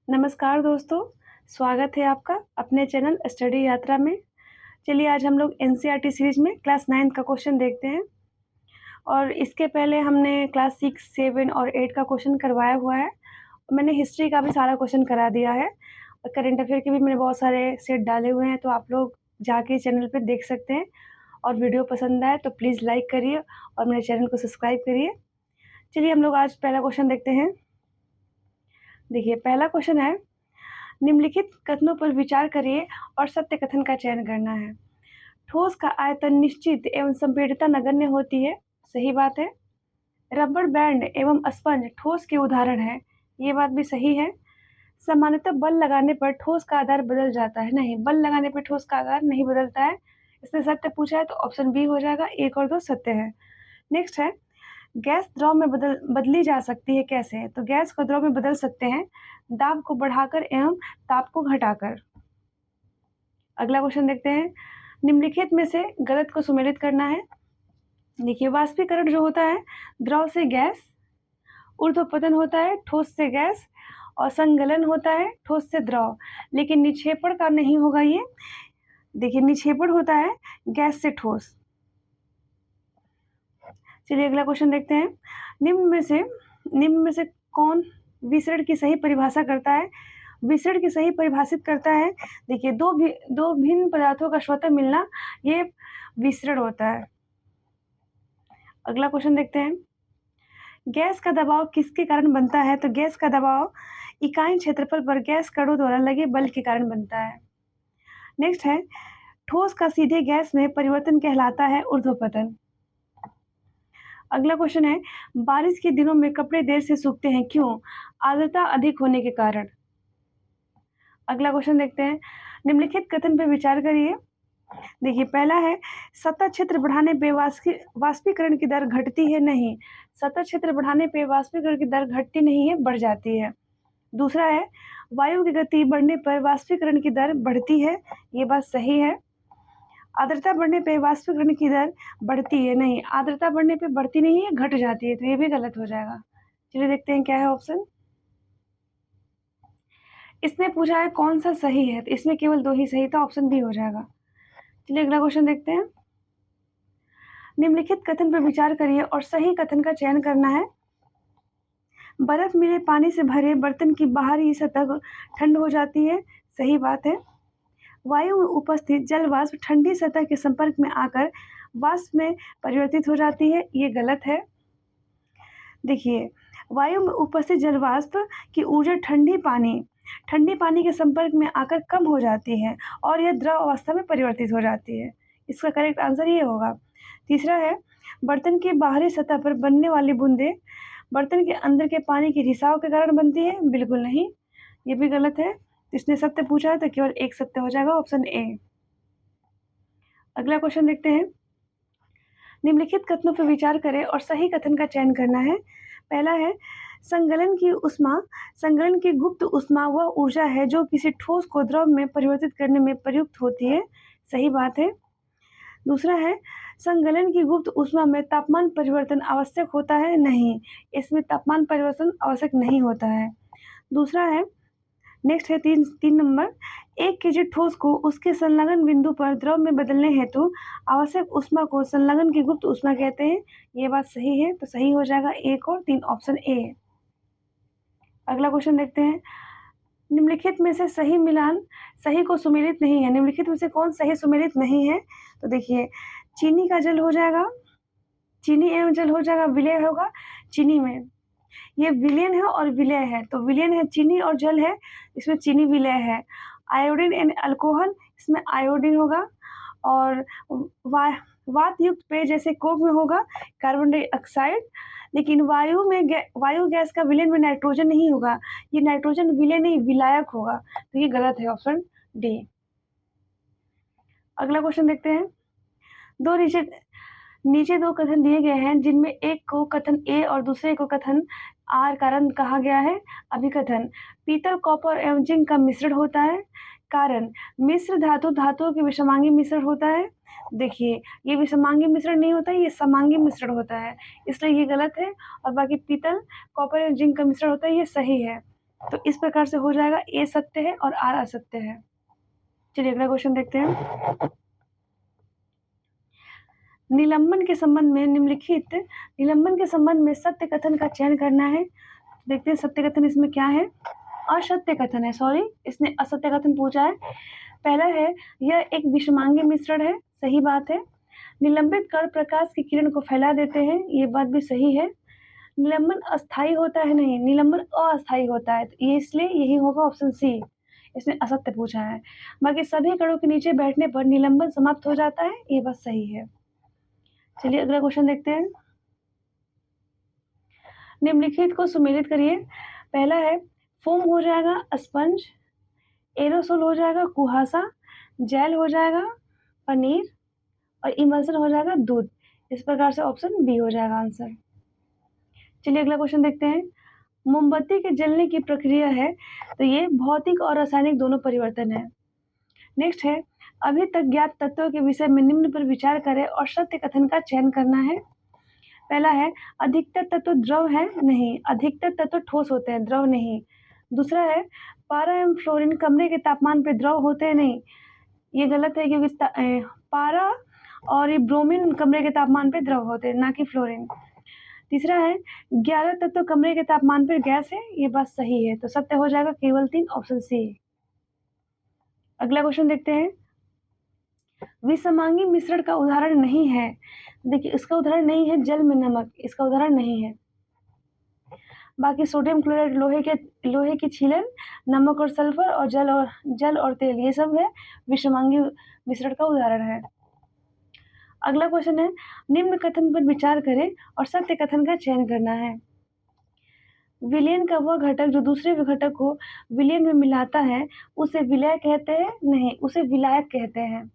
नमस्कार दोस्तों, स्वागत है आपका अपने चैनल स्टडी यात्रा में। चलिए आज हम लोग एनसीईआरटी सीरीज़ में क्लास 9 का क्वेश्चन देखते हैं और इसके पहले हमने क्लास 6, 7 और 8 का क्वेश्चन करवाया हुआ है। मैंने हिस्ट्री का भी सारा क्वेश्चन करा दिया है और करंट अफेयर के भी मैंने बहुत सारे सेट डाले हुए हैं, तो आप लोग जाके चैनल पे देख सकते हैं। और वीडियो पसंद आए तो प्लीज़ लाइक करिए और मेरे चैनल को सब्सक्राइब करिए। चलिए हम लोग आज पहला क्वेश्चन देखते हैं। देखिए पहला क्वेश्चन है, निम्नलिखित कथनों पर विचार करिए और सत्य कथन का चयन करना है। ठोस का आयतन निश्चित एवं संपीड़ितता नगण्य होती है, सही बात है। रबड़ बैंड एवं स्पंज ठोस के उदाहरण है, ये बात भी सही है। सामान्यतः बल लगाने पर ठोस का आधार बदल जाता है, नहीं, बल लगाने पर ठोस का आधार नहीं बदलता है। इसने सत्य पूछा है तो ऑप्शन बी हो जाएगा, 1 और 2 सत्य है। नेक्स्ट है, गैस द्रव में बदली जा सकती है, कैसे? तो गैस को द्रव में बदल सकते हैं दाब को बढ़ाकर एवं ताप को घटाकर। अगला क्वेश्चन देखते हैं, निम्नलिखित में से गलत को सुमेलित करना है। देखिए वाष्पीकरण जो होता है द्रव से गैस, ऊर्ध्वपतन होता है ठोस से गैस और संगलन होता है ठोस से द्रव, लेकिन निक्षेपण का नहीं होगा ये। देखिए निक्षेपण होता है गैस से ठोस। चलिए अगला क्वेश्चन देखते हैं, निम्न में से कौन विसरण की सही परिभाषा करता है? विसरण की सही परिभाषित करता है, देखिए दो भिन्न पदार्थों का स्वतः मिलना, ये विसरण होता है। अगला क्वेश्चन देखते हैं, गैस का दबाव किसके कारण बनता है? तो गैस का दबाव इकाई क्षेत्रफल पर गैस कणों द्वारा लगे बल के कारण बनता है। नेक्स्ट है, ठोस का सीधे गैस में परिवर्तन कहलाता है ऊर्ध्वपतन। अगला क्वेश्चन है, बारिश के दिनों में कपड़े देर से सूखते हैं, क्यों? आर्द्रता अधिक होने के कारण। अगला क्वेश्चन देखते हैं, निम्नलिखित कथन पर विचार करिए। देखिए पहला है, सतह क्षेत्र बढ़ाने पे वाष्पीकरण की दर घटती है, नहीं। सतह क्षेत्र बढ़ाने पे वाष्पीकरण की दर घटती नहीं है, बढ़ जाती है। दूसरा है, वायु की गति बढ़ने पर वाष्पीकरण की दर बढ़ती है, ये बात सही है। आर्द्रता बढ़ने पे वाष्पीकरण की दर बढ़ती है, नहीं, आर्द्रता बढ़ने पे बढ़ती नहीं है, घट जाती है, तो ये भी गलत हो जाएगा। चलिए देखते हैं क्या है ऑप्शन। इसने पूछा है कौन सा सही है, तो इसमें केवल 2 ही सही था, ऑप्शन बी हो जाएगा। चलिए अगला क्वेश्चन देखते हैं, निम्नलिखित कथन पर विचार करिए और सही कथन का चयन करना है। बर्फ मिले पानी से भरे बर्तन की बाहरी सतह ठंड हो जाती है, सही बात है। वायु में उपस्थित जल वाष्प ठंडी सतह के संपर्क में आकर वाष्प में परिवर्तित हो जाती है, ये गलत है। देखिए वायु में उपस्थित जल वाष्प की ऊर्जा ठंडी पानी के संपर्क में आकर कम हो जाती है और यह द्रव अवस्था में परिवर्तित हो जाती है। इसका करेक्ट आंसर ये होगा। तीसरा है, बर्तन की बाहरी सतह पर बनने वाली बूंदें बर्तन के अंदर के पानी के रिसाव के कारण बनती है, बिल्कुल नहीं, ये भी गलत है। इसने सत्य पूछा है तो केवल 1 सत्य हो जाएगा, ऑप्शन ए। अगला क्वेश्चन देखते हैं, निम्नलिखित कथनों पर विचार करें और सही कथन का चयन करना है। पहला है, संगलन की गुप्त ऊष्मा वह ऊर्जा है जो किसी ठोस को द्रव में परिवर्तित करने में प्रयुक्त होती है, सही बात है। दूसरा है, संगलन की गुप्त ऊष्मा में तापमान परिवर्तन आवश्यक होता है, नहीं, इसमें तापमान परिवर्तन आवश्यक नहीं होता है। दूसरा है, नेक्स्ट है 3 नंबर, 1 केजी ठोस को उसके संलग्न बिंदु पर द्रव में बदलने हेतु आवश्यक ऊष्मा को संलग्न की गुप्त ऊष्मा कहते हैं, ये बात सही है, तो सही हो जाएगा 1 और 3, ऑप्शन ए। अगला क्वेश्चन देखते हैं, निम्नलिखित में से सही को सुमेलित नहीं है, निम्नलिखित में से कौन सही सुमेलित नहीं है? तो देखिए चीनी का जल हो जाएगा, चीनी एवं जल हो जाएगा, विलय होगा चीनी में, ये विलयन है और विलय है, तो विलयन है चीनी और जल है, इसमें चीनी विलय है। आयोडीन एंड अल्कोहल, इसमें आयोडीन होगा। और वात युक्त पेय जैसे कोक में होगा कार्बन डाइऑक्साइड, लेकिन वायु गैस का विलयन में नाइट्रोजन नहीं होगा, ये नाइट्रोजन विलय नहीं विलायक होगा, तो ये गलत है, ऑप्शन डी। अगला क्वेश्चन देखते हैं, नीचे 2 कथन दिए गए हैं जिनमें एक को कथन ए और दूसरे को कथन आर कारण कहा गया है। अभिकथन, पीतल कॉपर एवं जिंक का मिश्रण होता है। कारण, मिश्र धातुओं के विषमांगी मिश्रण होता है। देखिए ये विषमांगी मिश्रण नहीं होता है, ये समांगी मिश्रण होता है, इसलिए ये गलत है। और बाकी पीतल कॉपर एवं जिंक का मिश्रण होता है, ये सही है। तो इस प्रकार से हो जाएगा ए सत्य है और आर असत्य है। चलिए अगला क्वेश्चन देखते हैं। निलंबन के संबंध में सत्य कथन का चयन करना है। देखते हैं सत्य कथन इसमें क्या है। असत्य कथन है, सॉरी इसने असत्य कथन पूछा है। पहला है यह एक विषमांगी मिश्रण है, सही बात है। निलंबित कण प्रकाश की किरण को फैला देते हैं, ये बात भी सही है। निलंबन अस्थायी होता है, नहीं, निलंबन अस्थायी होता है, तो ये इसलिए यही होगा ऑप्शन सी। इसने असत्य पूछा है। बाकी सभी कणों के नीचे बैठने पर निलंबन समाप्त हो जाता है, ये बात सही है। चलिए अगला क्वेश्चन देखते हैं। निम्नलिखित को सुमेलित करिए। पहला है फोम हो जाएगा स्पंज, एरोसोल हो जाएगा कुहासा, जेल हो जाएगा पनीर और इमल्सन हो जाएगा दूध। इस प्रकार से ऑप्शन बी हो जाएगा आंसर। चलिए अगला क्वेश्चन देखते हैं। मोमबत्ती के जलने की प्रक्रिया है, तो ये भौतिक और रासायनिक दोनों परिवर्तन है। नेक्स्ट है अभी तक ज्ञात तत्वों के विषय में निम्न पर विचार करें और सत्य कथन का चयन करना है। पहला है अधिकतर तत्व द्रव है, नहीं, अधिकतर तत्व ठोस होते हैं, द्रव नहीं। दूसरा है पारा एवं फ्लोरीन कमरे के तापमान पर द्रव होते हैं, नहीं, ये गलत है क्योंकि पारा और ये ब्रोमीन कमरे के तापमान पर द्रव होते हैं, ना कि फ्लोरीन। तीसरा है 11 तत्व कमरे के तापमान पर गैस है, ये बात सही है, तो सत्य हो जाएगा केवल 3, ऑप्शन सी। अगला क्वेश्चन देखते हैं। विषमांगी मिश्रण का उदाहरण नहीं है, देखिए इसका उदाहरण नहीं है जल में नमक, इसका उदाहरण नहीं है। बाकी सोडियम क्लोराइड, लोहे की छीलन, नमक और सल्फर और जल और तेल, ये सब है विषमांगी मिश्रण का उदाहरण है। अगला क्वेश्चन है निम्न कथन पर विचार करें और सत्य कथन का चयन करना है। विलयन का वह घटक जो दूसरे घटक को विलयन में मिलाता है उसे विलय कहते हैं, नहीं, उसे विलायक कहते हैं।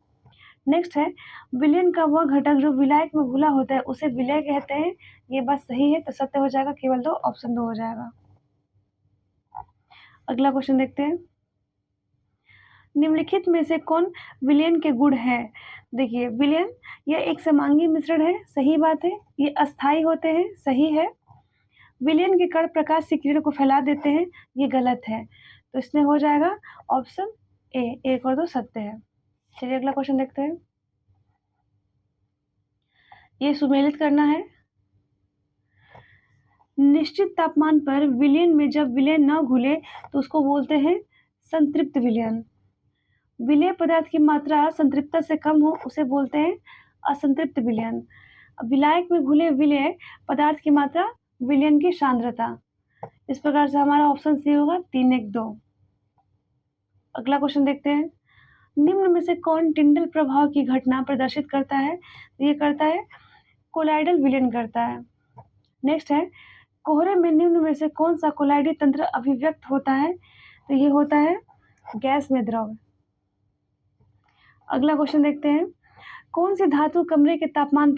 नेक्स्ट है विलयन का वह घटक जो विलायक में घुला होता है उसे विलय कहते हैं, ये बात सही है, तो सत्य हो जाएगा केवल 2, ऑप्शन 2 हो जाएगा। अगला क्वेश्चन देखते हैं। निम्नलिखित में से कौन विलयन के गुण है। देखिए विलयन यह एक समांगी मिश्रण है, सही बात है। ये अस्थायी होते हैं, सही है। विलयन के कण प्रकाश की किरण को फैला देते हैं, ये गलत है, तो इसमें हो जाएगा ऑप्शन ए, 1 और 2 सत्य है। चलिए अगला क्वेश्चन देखते हैं। ये सुमेलित करना है। निश्चित तापमान पर विलयन में जब विलयन न घुले तो उसको बोलते हैं संतृप्त विलयन। विलेय पदार्थ की मात्रा संतृप्तता से कम हो उसे बोलते हैं असंतृप्त विलयन। विलायक में घुले विलेय पदार्थ की मात्रा विलयन की सांद्रता। इस प्रकार से हमारा ऑप्शन सी होगा 3, 1, 2। अगला क्वेश्चन देखते हैं। निम्न में से कौन टिंडल प्रभाव की घटना प्रदर्शित करता है। ये करता है कोलाइडल विलयन करता है। नेक्स्ट है कोहरे में निम्न में से कौन सा कोलाइडी तंत्र अभिव्यक्त होता है, तो ये होता है गैस में द्रव। अगला क्वेश्चन देखते हैं। कौन सी धातु कमरे के तापमान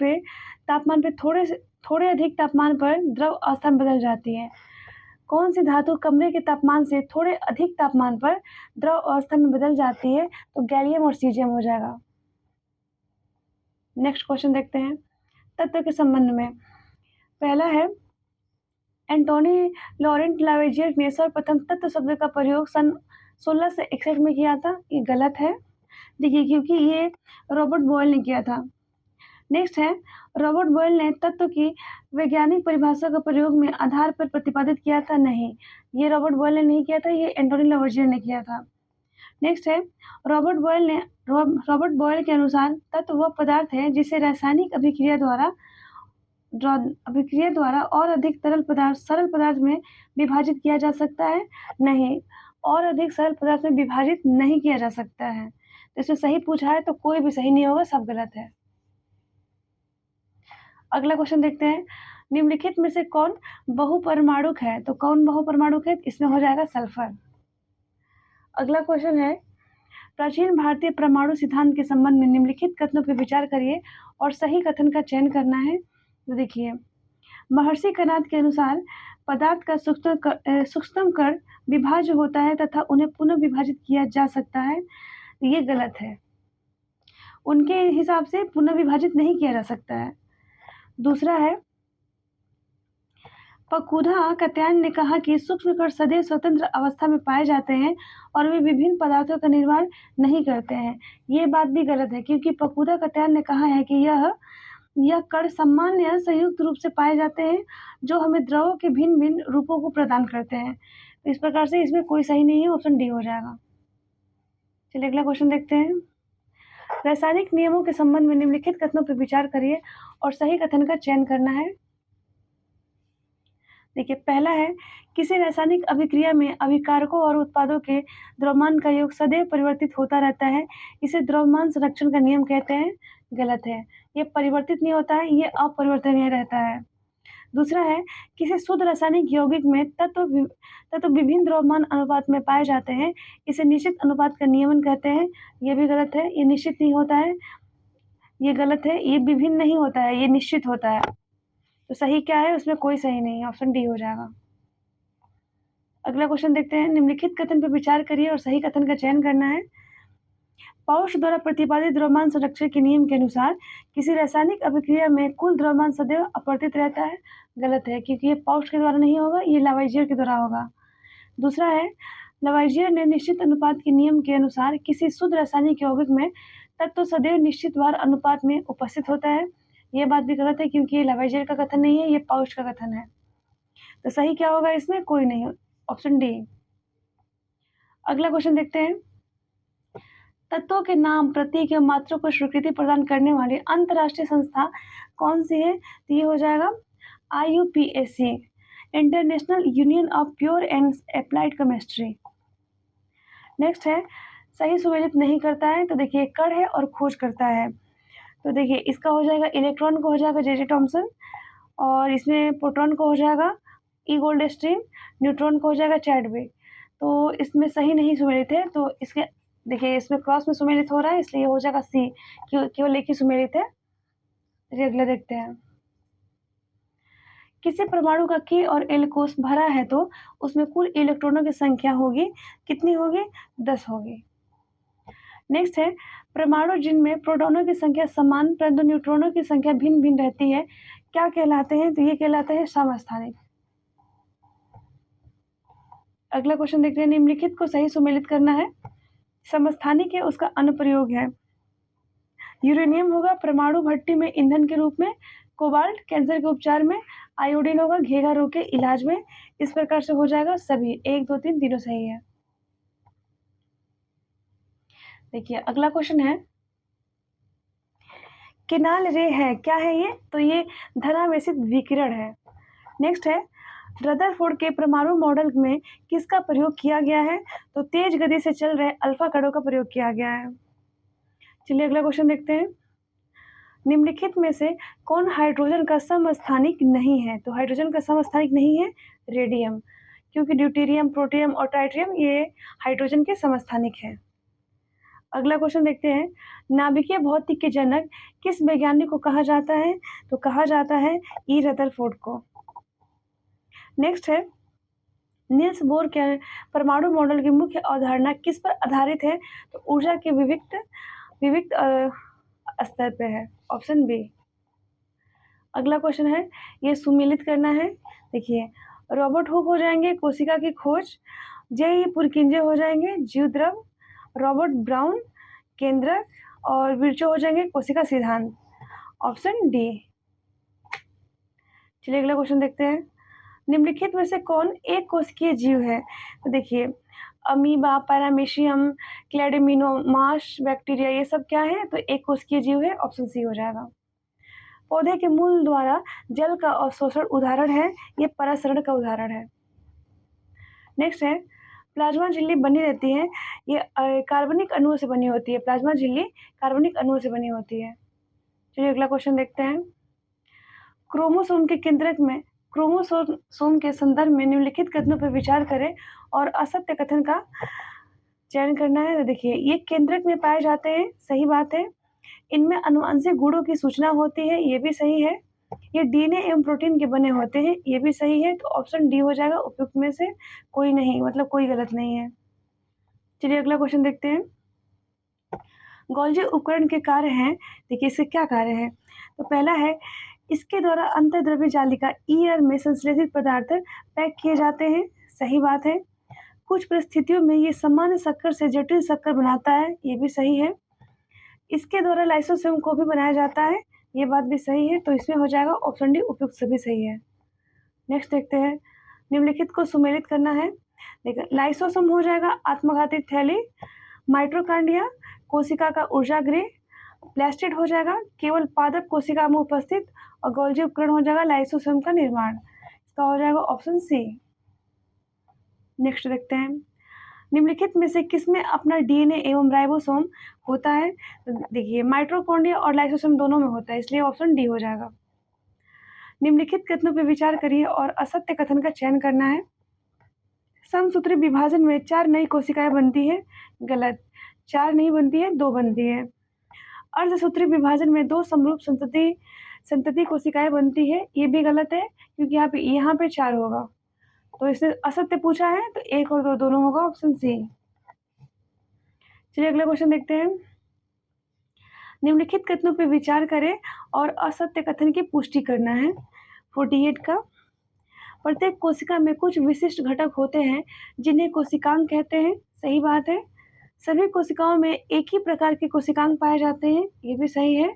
पे थोड़े अधिक तापमान पर द्रव अवस्था में बदल जाती है। कौन सी धातु कमरे के तापमान से थोड़े अधिक तापमान पर द्रव अवस्था में बदल जाती है, तो गैलियम और सीजियम हो जाएगा। नेक्स्ट क्वेश्चन देखते हैं। तत्व के संबंध में पहला है एंटोनी लॉरेंट लावेजियर ने सर्वप्रथम तत्व शब्द का प्रयोग सन 1661 में किया था, ये गलत है, देखिए क्योंकि ये रॉबर्ट बॉयल ने किया था। नेक्स्ट है रॉबर्ट बॉयल ने तत्व की वैज्ञानिक परिभाषा का प्रयोग में आधार पर प्रतिपादित किया था, नहीं, ये रॉबर्ट बॉयल ने नहीं किया था, ये एंटोनी लावेजियर ने किया था। नेक्स्ट है रॉबर्ट बॉयल के अनुसार तत्व वह पदार्थ है जिसे रासायनिक अभिक्रिया द्वारा और अधिक सरल पदार्थ में विभाजित किया जा सकता है, नहीं, और अधिक सरल पदार्थ में विभाजित नहीं किया जा सकता है। तो इसमें सही पूछा है तो कोई भी सही नहीं होगा, सब गलत है। अगला क्वेश्चन देखते हैं। निम्नलिखित में से कौन बहुपरमाणुक है, तो कौन बहुपरमाणुक है, इसमें हो जाएगा सल्फर। अगला क्वेश्चन है प्राचीन भारतीय परमाणु सिद्धांत के संबंध में निम्नलिखित कथनों पर विचार करिए और सही कथन का चयन करना है। तो देखिए महर्षि कर्नाद के अनुसार पदार्थ का सूक्ष्मतम कण विभाज्य होता है तथा उन्हें पुनः विभाजित किया जा सकता है, ये गलत है, उनके हिसाब से पुनः विभाजित नहीं किया जा सकता है। दूसरा है पकुधा कात्यायन ने कहा कि सूक्ष्म कण सदैव स्वतंत्र अवस्था में पाए जाते हैं और वे विभिन्न पदार्थों का निर्माण नहीं करते हैं। ये बात भी गलत है, क्योंकि पकुधा कात्यायन ने कहा है कि यह कण सामान्य संयुक्त रूप से पाए जाते हैं जो हमें द्रवों के भिन्न-भिन्न रूपों को प्रदान करते हैं। तो इस प्रकार से इसमें कोई सही नहीं है, ऑप्शन डी हो जाएगा। चलिए अगला क्वेश्चन देखते हैं। रासायनिक नियमों के संबंध में निम्नलिखित कथनों पर विचार करिए और सही कथन का चयन करना है। देखिए, पहला है, किसी रासायनिक अभिक्रिया में अभिकारकों और उत्पादों के द्रव्यमान का योग सदैव परिवर्तित होता रहता है। इसे द्रव्यमान संरक्षण का नियम कहते हैं। गलत है, ये परिवर्तित नहीं होता है, ये अपरिवर्तनीय रहता है। दूसरा है, किसी शुद्ध रासायनिक यौगिक में तत्व विभिन्न द्रव्यमान अनुपात में पाए जाते हैं। इसे निश्चित अनुपात का नियमन कहते हैं। ये भी गलत है, ये निश्चित नहीं होता है, ये गलत है, ये विभिन्न नहीं होता है, ये निश्चित होता है। तो सही क्या है? उसमें कोई सही नहीं है, ऑप्शन डी हो जाएगा। अगला क्वेश्चन देखते हैं। निम्नलिखित कथन पर विचार करिए और सही कथन का चयन करना है। पाउश द्वारा प्रतिपादित द्रव्यमान संरक्षण के नियम के अनुसार किसी रासायनिक अभिक्रिया में कुल द्रव्यमान सदैव अपरिवर्तित रहता है। गलत है, क्योंकि ये पाउश के द्वारा नहीं होगा, ये लावाइजियर के द्वारा होगा। दूसरा है, लावाइजियर ने निश्चित अनुपात के नियम के अनुसार किसी शुद्ध रासायनिक यौगिक में तत्व सदैव निश्चित भार अनुपात में उपस्थित होता है। ये बात भी गलत है, क्योंकि ये लावाइजियर का कथन नहीं है, ये पाउश का कथन है। तो सही क्या होगा इसमें? कोई नहीं, ऑप्शन डी। अगला क्वेश्चन देखते हैं। तत्वों के नाम, प्रतीक या मात्रा को स्वीकृति प्रदान करने वाली अंतर्राष्ट्रीय संस्था कौन सी है? तो ये हो जाएगा IUPAC, international union of pure and applied chemistry. Next है, सही सुमेलित नहीं करता है। तो देखिए, कण है और खोज करता है। तो देखिए, इसका हो जाएगा इलेक्ट्रॉन को हो जाएगा J.J. थॉमसन, और इसमें प्रोटॉन को हो जाएगा E. गोल्डस्टीन, न्यूट्रॉन को हो जाएगा चैडविक। तो इसमें सही नहीं सुमेलित है, तो इसके देखिए, इसमें क्रॉस में सुमेलित हो रहा है, इसलिए हो जाएगा सी, केवल एक ही सुमेलित है। चलिए अगला देखते हैं। किसी परमाणु का K और L कोष भरा है तो उसमें कुल इलेक्ट्रॉनों की संख्या होगी, कितनी होगी? 10 होगी। नेक्स्ट है, परमाणु जिनमें प्रोटॉनों की संख्या समान परंतु न्यूट्रॉनों की संख्या भिन्न भिन्न रहती है, क्या कहलाते हैं? तो ये कहलाते हैं समस्थानिक। अगला क्वेश्चन देखते हैं। निम्नलिखित को सही सुमेलित करना है। समस्थानिक है, उसका अनुप्रयोग है। यूरेनियम होगा परमाणु भट्टी में ईंधन के रूप में, कोबाल्ट कैंसर के उपचार में, आयोडीन होगा घेघा रोग के इलाज में। इस प्रकार से हो जाएगा सभी 1, 2, 3 तीनों सही है। देखिए अगला क्वेश्चन है, किनाल रे है, क्या है ये? तो ये धनावेशित विकिरण है। नेक्स्ट है, रदरफोर्ड के परमाणु मॉडल में किसका प्रयोग किया गया है? तो तेज गति से चल रहे अल्फा कणों का प्रयोग किया गया है। चलिए अगला क्वेश्चन देखते हैं। निम्नलिखित में से कौन हाइड्रोजन का समस्थानिक नहीं है? तो हाइड्रोजन का समस्थानिक नहीं है रेडियम, क्योंकि ड्यूटेरियम, प्रोटियम और ट्राइटियम ये हाइड्रोजन के समस्थानिक है। अगला क्वेश्चन देखते हैं। नाभिकीय भौतिकी के जनक किस वैज्ञानिक को कहा जाता है? तो कहा जाता है E. रदरफोर्ड को। नेक्स्ट है, नील्स बोर के परमाणु मॉडल की मुख्य अवधारणा किस पर आधारित है? तो ऊर्जा के विविक्त स्तर पे है, ऑप्शन बी। अगला क्वेश्चन है, ये सुमेलित करना है। देखिए, रॉबर्ट हुक हो जाएंगे कोशिका की खोज, J.E. पुरकिंजे हो जाएंगे जीव द्रव, रॉबर्ट ब्राउन केंद्रक, और विर्चो हो जाएंगे कोशिका सिद्धांत, ऑप्शन डी। चलिए अगला क्वेश्चन देखते हैं। निम्नलिखित में से कौन एक कोशिकीय जीव है? तो देखिए, अमीबा, पैरामीशियम, क्लैडेमिनोमास, बैक्टीरिया, ये सब क्या है? तो एक कोशिकीय जीव है, ऑप्शन सी हो जाएगा। पौधे के मूल द्वारा जल का अवशोषण उदाहरण है, ये परासरण का उदाहरण है। नेक्स्ट है, प्लाज्मा झिल्ली बनी रहती है, ये कार्बनिक अणुओं से बनी होती है। प्लाज्मा झिल्ली कार्बनिक अणुओं से बनी होती है। चलिए अगला क्वेश्चन देखते हैं। क्रोमोसोम के केंद्रक में क्रोमोसोम के संदर्भ में निम्नलिखित कथनों पर विचार करें और असत्य कथन का चयन करना है। तो देखिए, ये केंद्रक में पाए जाते हैं, सही बात है। इनमें आनुवंशिक गुणों की सूचना होती है, ये भी सही है। ये DNA एवं प्रोटीन के बने होते हैं, ये भी सही है। तो ऑप्शन डी हो जाएगा उपयुक्त में से कोई नहीं, मतलब कोई गलत नहीं है। चलिए अगला क्वेश्चन देखते हैं। गोल्जी उपकरण के कार्य हैं, देखिए इसके क्या कार्य है? तो पहला है इसके द्वारा अंतर्द्रव्य जालिका ईआर में संश्लेषित पदार्थ पैक किए जाते हैं। सही बात है। कुछ परिस्थितियों में ये सामान्य शक्कर से जटिल शक्कर बनाता है, ये भी सही है। इसके द्वारा लाइसोसोम को भी बनाया जाता है, ये बात भी सही है। तो इसमें हो जाएगा ऑप्शन डी उपयुक्त सभी सही है। नेक्स्ट देखते हैं, निम्नलिखित को सुमेलित करना है। देखिए, लाइसोसोम हो जाएगा आत्मघाती थैली, माइटोकॉन्ड्रिया कोशिका का ऊर्जा गृह, प्लास्टिड हो जाएगा केवल पादप कोशिका में उपस्थित, और गोल्जी उपकरण हो जाएगा लाइसोसोम का निर्माण। इसका हो जाएगा ऑप्शन सी। नेक्स्ट देखते हैं, निम्नलिखित में से किसमें अपना डीएनए एवं राइबोसोम होता है। तो देखिए, माइटोकॉन्ड्रिया और लाइसोसोम दोनों में होता है, इसलिए ऑप्शन डी हो जाएगा। निम्नलिखित कथनों पर विचार करिए और असत्य कथन का चयन करना है। समसूत्री विभाजन में 4 नई कोशिकाएं बनती है, गलत। 4 नहीं बनती है, 2 बनती है। अर्धसूत्री विभाजन में 2 समरूप संतति कोशिकाएं बनती है, ये भी गलत है, क्योंकि यहाँ पे 4 होगा। तो इसने असत्य पूछा है, तो 1 और 2 दोनों होगा, ऑप्शन सी। चलिए अगला क्वेश्चन देखते हैं। निम्नलिखित कथनों पर विचार करें और असत्य कथन की पुष्टि करना है। 48 का, प्रत्येक कोशिका में कुछ विशिष्ट घटक होते हैं जिन्हें कोशिकांग कहते हैं। सही बात है। सभी कोशिकाओं में एक ही प्रकार के कोशिकांग पाए जाते हैं, ये भी सही है।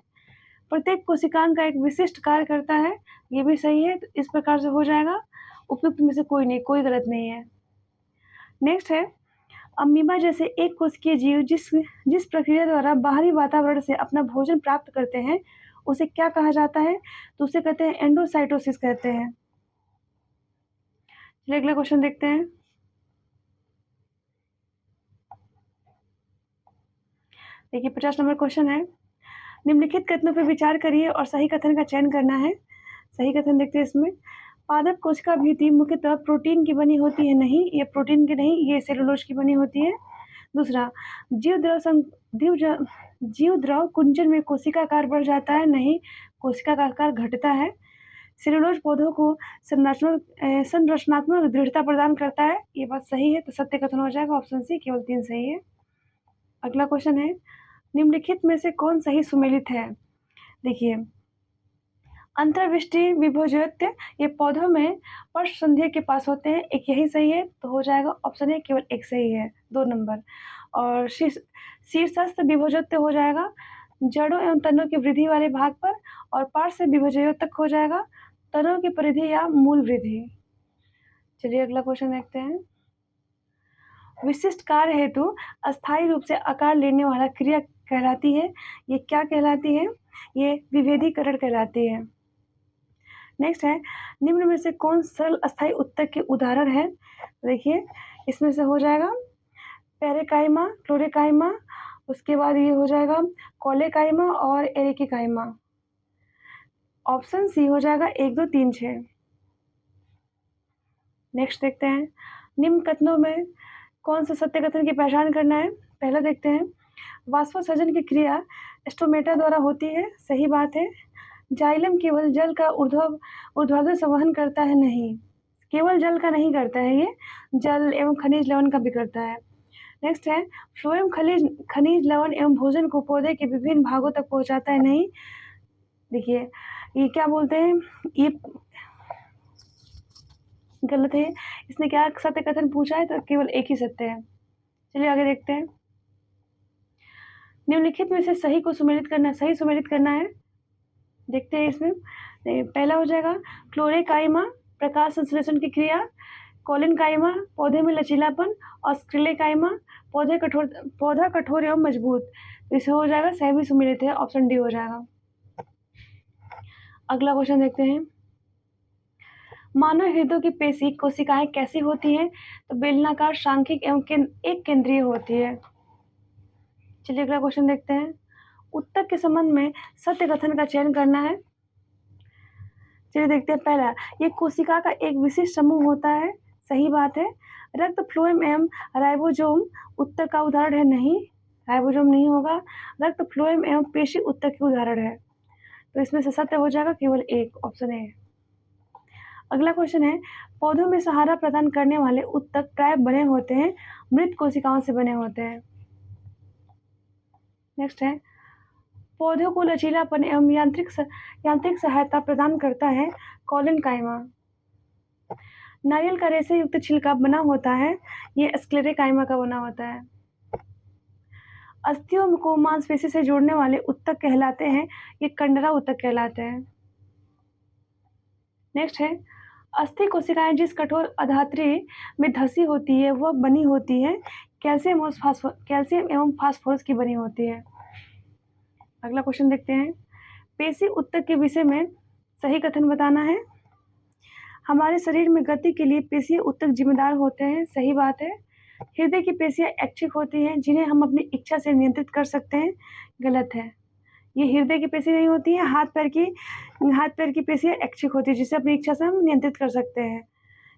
प्रत्येक कोशिकांग का एक विशिष्ट कार्य करता है, ये भी सही है। तो इस प्रकार से हो जाएगा, उपयुक्त में से कोई नहीं, कोई गलत नहीं है। नेक्स्ट है, अमीबा जैसे एक कोशिकीय जीव जिस प्रक्रिया द्वारा बाहरी वातावरण से अपना भोजन प्राप्त करते हैं, उसे क्या कहा जाता है। तो उसे कहते हैं एंडोसाइटोसिस कहते हैं। चलिए अगला क्वेश्चन देखते हैं। देखिए 50 नंबर क्वेश्चन है, निम्नलिखित कथनों पर विचार करिए और सही कथन का चयन करना है। सही कथन देखते हैं इसमें, पादप कोशिका भित्ति मुख्यतः प्रोटीन की बनी होती है। नहीं, ये प्रोटीन की नहीं, ये सेलुलोज की बनी होती है। दूसरा, जीव द्रव कुंचन में कोशिका आकार बढ़ जाता है। नहीं, कोशिका का आकार घटता है। सेलुलोज पौधों को संरचनात्मक दृढ़ता प्रदान करता है, ये बात सही है। तो सत्य कथन हो जाएगा, ऑप्शन सी, केवल 3 सही है। अगला क्वेश्चन है, निम्नलिखित में से कौन सही सुमेलित है। देखिए, अंतर्विष्टि विभोजयत्य ये पौधों में पर्शसंधिया के पास होते हैं, एक यही सही है। तो हो जाएगा ऑप्शन ए, केवल 1 सही है, 2 नंबर। और शीर्षस्थ विभोजयत्य हो जाएगा जड़ों एवं तनों की वृद्धि वाले भाग पर, और पार्श्व विभोजयत्य हो जाएगा तनों की परिधि या मूल वृद्धि। चलिए अगला क्वेश्चन देखते हैं, विशिष्ट कार्य हेतु अस्थायी रूप से आकार लेने वाला क्रिया कहलाती है, ये क्या कहलाती है। ये विभेदीकरण कहलाती है। नेक्स्ट है, निम्न में से कौन सरल अस्थायी उत्तक के उदाहरण है। देखिए, इसमें से हो जाएगा पेरेकाइमा, क्लोरेकाइमा, उसके बाद ये हो जाएगा कोलेकाइमा और एरिकिकाइमा। ऑप्शन सी हो जाएगा 1, 2, 3, 6। नेक्स्ट देखते हैं, निम्न कथनों में कौन सा सत्य कथन की पहचान करना है। पहला देखते हैं, वाष्पोत्सर्जन की क्रिया स्टोमेटा द्वारा होती है। सही बात है। जाइलम केवल जल का ऊर्ध्वाधर संवहन करता है। नहीं, केवल जल का नहीं करता है, ये जल एवं खनिज लवण का भी करता है। नेक्स्ट है, फ्लोएम खनिज लवण एवं भोजन को पौधे के विभिन्न भागों तक पहुंचाता है। नहीं, देखिए ये क्या बोलते हैं, ये गलत है। इसने क्या सत्य कथन पूछा है, तो केवल एक ही सत्य है। चलिए आगे देखते हैं, निम्नलिखित में से सही को सुमेलित करना, सही सुमेलित करना है। देखते हैं इसमें, पहला हो जाएगा क्लोरेकाइमा प्रकाश संश्लेषण की क्रिया, कोलिनकाइमा पौधे में लचीलापन, और स्क्रिलेकाइमा पौधा कठोर एवं मजबूत। तो इसे हो जाएगा सही सुमेलित है, ऑप्शन डी हो जाएगा। अगला क्वेश्चन देखते हैं, मानव हृदय की पेशी कोशिकाएं कैसी होती हैं। तो बेलनाकार, सांख्यिक एवं एक केंद्रीय होती है। चलिए अगला क्वेश्चन देखते हैं, उत्तक के संबंध में सत्य कथन का चयन करना है। चलिए देखते हैं, पहला, ये कोशिका का एक विशिष्ट समूह होता है। सही बात है। रक्त फ्लोएम एवं राइबोसोम उत्तक का उदाहरण है। नहीं, राइबोसोम नहीं होगा। रक्त फ्लोएम एवं पेशी उत्तक के उदाहरण है। तो इसमें से सत्य हो जाएगा केवल 1, ऑप्शन ए। अगला क्वेश्चन है, पौधों में सहारा प्रदान करने वाले उत्तक प्राय बने होते हैं, मृत कोशिकाओं से बने होते हैं। नेक्स्ट है, पौधों को लचीलापन एवं यांत्रिक सहायता प्रदान करता है, कॉलिनकाइमा। नारियल का रेशे युक्त छिलका बना होता है, ये स्क्लेरेकाइमा का बना होता है। अस्थियों को मांसपेशी से जोड़ने वाले ऊतक कहलाते हैं, ये कंडरा ऊतक कहलाते हैं। नेक्स्ट है, अस्थि कोशिकाएं जिस कठोर अधात्री में धसी होती है वह बनी होती है कैल्शियम एवं फास्फोरस की बनी होती है। अगला क्वेश्चन देखते हैं, पेशी ऊतक के विषय में सही कथन बताना है। हमारे शरीर में गति के लिए पेशीय ऊतक जिम्मेदार होते हैं, सही बात है। हृदय की पेशियां ऐच्छिक होती हैं जिन्हें हम अपनी इच्छा से नियंत्रित कर सकते हैं, गलत है। ये हृदय की पेशी नहीं होती है, हाथ पैर की पेशियां ऐच्छिक होती है जिसे अपनी इच्छा से हम नियंत्रित कर सकते हैं।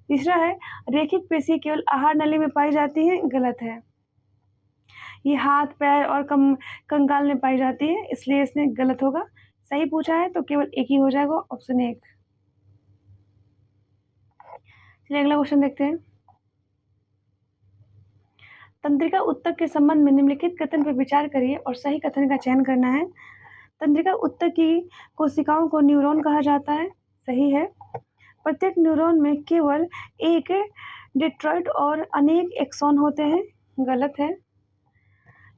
तीसरा है, रेखिक पेशी केवल आहार नली में पाई जाती है, गलत है। ये हाथ पैर और कंकाल में पाई जाती है, इसलिए इसने गलत होगा। सही पूछा है तो केवल एक ही हो जाएगा, ऑप्शन 1। चलिए अगला क्वेश्चन देखते हैं, तंत्रिका ऊतक के संबंध में निम्नलिखित कथन पर विचार करिए और सही कथन का चयन करना है। तंत्रिका ऊतक की कोशिकाओं को न्यूरॉन कहा जाता है, सही है। प्रत्येक न्यूरॉन में केवल एक डेंड्राइट और अनेक एक्सॉन होते हैं, गलत है।